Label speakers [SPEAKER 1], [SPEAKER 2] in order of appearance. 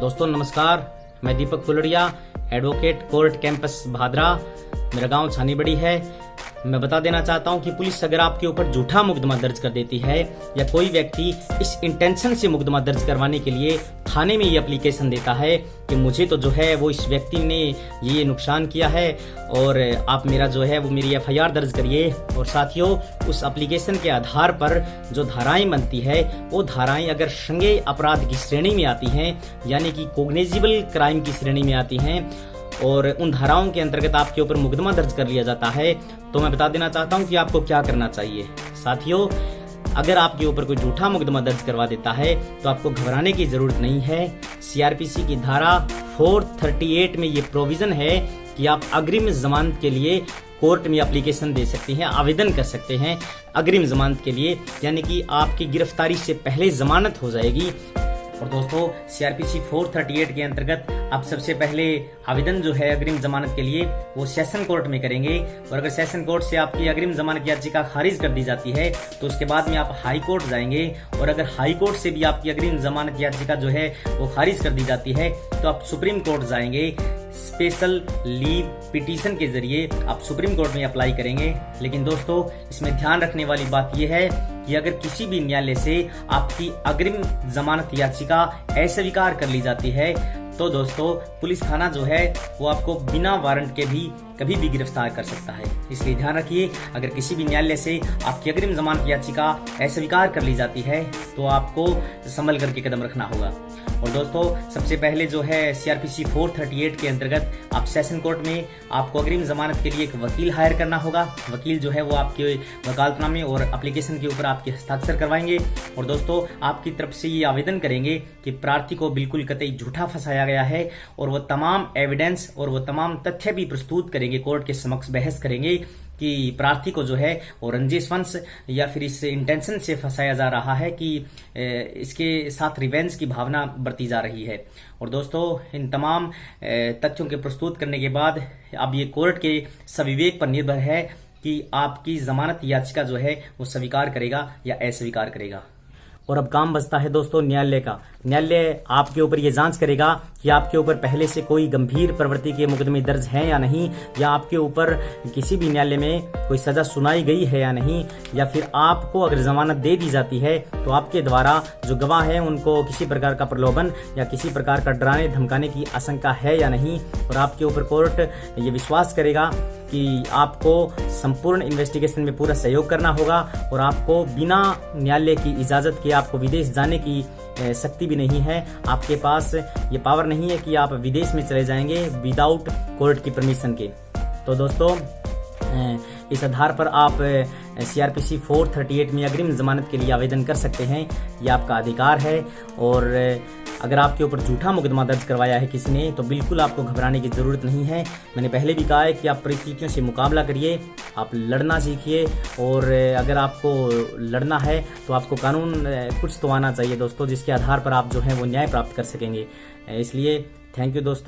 [SPEAKER 1] दोस्तों नमस्कार, मैं दीपक फुलड़िया, एडवोकेट, कोर्ट कैंपस भादरा। मेरा गांव छानी बड़ी है। मैं बता देना चाहता हूं कि पुलिस अगर आपके ऊपर झूठा मुकदमा दर्ज कर देती है या कोई व्यक्ति इस इंटेंशन से मुकदमा दर्ज करवाने के लिए थाने में ये एप्लीकेशन देता है कि मुझे तो जो है वो इस व्यक्ति ने ये नुकसान किया है और आप मेरा जो है वो मेरी FIR दर्ज करिए। और साथियों, उस एप्लीकेशन के आधार पर जो धाराएं बनती है वो धाराएं अगर संज्ञेय अपराध की श्रेणी में आती हैं, यानी कि कॉग्निजेबल क्राइम की श्रेणी में आती हैं और उन धाराओं के अंतर्गत आपके ऊपर मुकदमा दर्ज कर लिया जाता है, तो मैं बता देना चाहता हूं कि आपको क्या करना चाहिए। साथियों, अगर आपके ऊपर कोई झूठा मुकदमा दर्ज करवा देता है तो आपको घबराने की जरूरत नहीं है। CRPC की धारा 438 में ये प्रोविजन है कि आप अग्रिम जमानत के लिए कोर्ट में एप्लीकेशन दे सकते हैं, आवेदन कर सकते हैं अग्रिम जमानत के लिए, यानी कि आपकी गिरफ्तारी से पहले जमानत हो जाएगी। और दोस्तों, CRPC 438 के अंतर्गत आप सबसे पहले आवेदन जो है अग्रिम जमानत के लिए वो सेशन कोर्ट में करेंगे। और अगर सेशन कोर्ट से आपकी अग्रिम जमानत याचिका खारिज कर दी जाती है तो उसके बाद में आप हाई कोर्ट जाएंगे। और अगर हाई कोर्ट से भी आपकी अग्रिम जमानत याचिका जो है वो खारिज कर दी जाती है तो आप सुप्रीम कोर्ट जाएंगे। स्पेशल लीव पिटीशन के जरिए आप सुप्रीम कोर्ट में अप्लाई करेंगे। लेकिन दोस्तों, इसमें ध्यान रखने वाली बात यह है कि अगर किसी भी न्यायालय से आपकी अग्रिम जमानत याचिका अस्वीकार कर ली जाती है तो दोस्तों पुलिस थाना जो है वो आपको बिना वारंट के भी कभी भी गिरफ्तार कर सकता है। इसलिए ध्यान रखिए, अगर किसी भी न्यायालय से आपकी अग्रिम जमानत याचिका अस्वीकार कर ली जाती है तो आपको संभल करके कदम रखना होगा। और दोस्तों, सबसे पहले जो है CRPC 438 के अंतर्गत आप सेशन कोर्ट में आपको अग्रिम जमानत के लिए एक वकील हायर करना होगा। वकील जो है वो आपके वकालतनामे और एप्लीकेशन के ऊपर आपके हस्ताक्षर करवाएंगे और दोस्तों आपकी तरफ से ये आवेदन करेंगे कि प्रार्थी को बिल्कुल कतई झूठा फंसाया गया है और वो तमाम एविडेंस और वो तमाम तथ्य भी प्रस्तुत करेंगे, कोर्ट के समक्ष बहस करेंगे कि प्रार्थी को जो है वो रंजिश वंश या फिर इस इंटेंशन से फंसाया जा रहा है कि इसके साथ रिवेंज की भावना बरती जा रही है। और दोस्तों, इन तमाम तथ्यों के प्रस्तुत करने के बाद अब ये कोर्ट के सविवेक पर निर्भर है कि आपकी जमानत याचिका जो है वो स्वीकार करेगा या अस्वीकार करेगा। और अब काम बचता है दोस्तों न्यायालय का। न्यायालय आपके ऊपर ये जांच करेगा कि आपके ऊपर पहले से कोई गंभीर प्रवृत्ति के मुकदमे दर्ज हैं या नहीं, या आपके ऊपर किसी भी न्यायालय में कोई सजा सुनाई गई है या नहीं, या फिर आपको अगर जमानत दे दी जाती है तो आपके द्वारा जो गवाह है उनको किसी प्रकार का प्रलोभन या किसी प्रकार का डराने धमकाने की आशंका है या नहीं। और आपके ऊपर कोर्ट ये विश्वास करेगा कि आपको संपूर्ण इन्वेस्टिगेशन में पूरा सहयोग करना होगा और आपको बिना न्यायालय की इजाजत के आपको विदेश जाने की शक्ति भी नहीं है। आपके पास ये पावर नहीं है कि आप विदेश में चले जाएंगे विदाउट कोर्ट की परमिशन के। तो दोस्तों, इस आधार पर आप CRPC 438 में अग्रिम जमानत के लिए आवेदन कर सकते हैं, ये आपका अधिकार है। और अगर आपके ऊपर झूठा मुकदमा दर्ज करवाया है किसी ने तो बिल्कुल आपको घबराने की जरूरत नहीं है। मैंने पहले भी कहा है कि आप परिस्थितियों से मुकाबला करिए, आप लड़ना सीखिए। और अगर आपको लड़ना है तो आपको कानून कुछ तो आना चाहिए दोस्तों, जिसके आधार पर आप जो है वो न्याय प्राप्त कर सकेंगे। इसलिए थैंक यू दोस्तों।